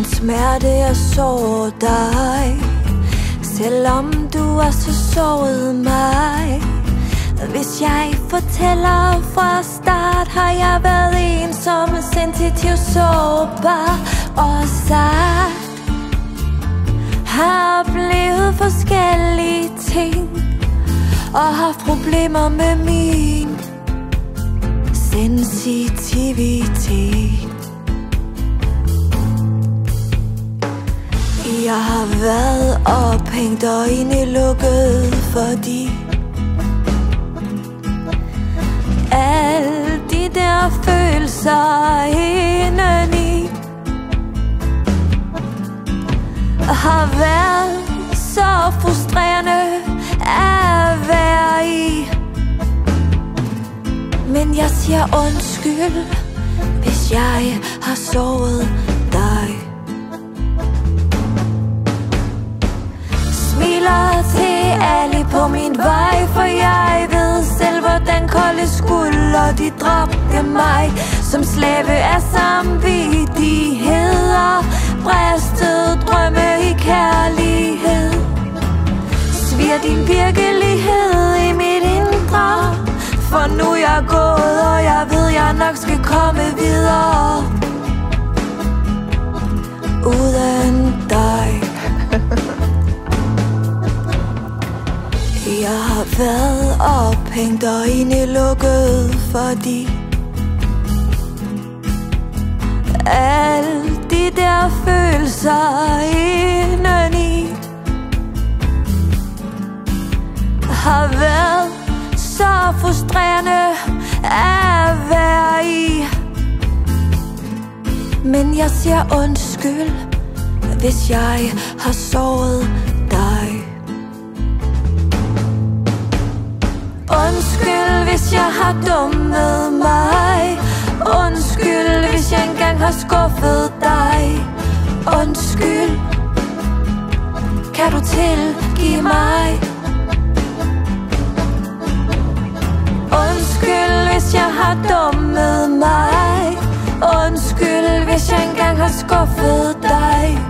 Min smerte er såret dig, selvom du også såret mig. Hvis jeg fortæller fra start, har jeg været ensom, sensitiv, sårbar og sart. Har oplevet forskellige ting og haft problemer med min sensitivitet. Jeg har været ophængt og indelukket, fordi alle de der følelser indeni har været så frustrerende at være i. Men jeg siger undskyld, hvis jeg har såret dig. Smiler til alle på min vej, for jeg ved selv, hvordan kolde skuldre de dræbte mig. Som slave af samvittigheder, bristede drømme i kærlighed. Sviger din virkelighed i mit indre, for nu er jeg gået, og jeg ved, jeg nok skal komme videre uden dig. Jeg har været ophængt og indelukket, fordi alle de der følelser indeni har været så frustrerende at være i. Men jeg siger undskyld, hvis jeg har såret dig. Undskyld, hvis jeg har dummet mig. Undskyld, hvis jeg engang har skuffet dig. Undskyld, kan du tilgive mig? Undskyld, hvis jeg har dummet mig. Undskyld, hvis jeg engang har skuffet dig.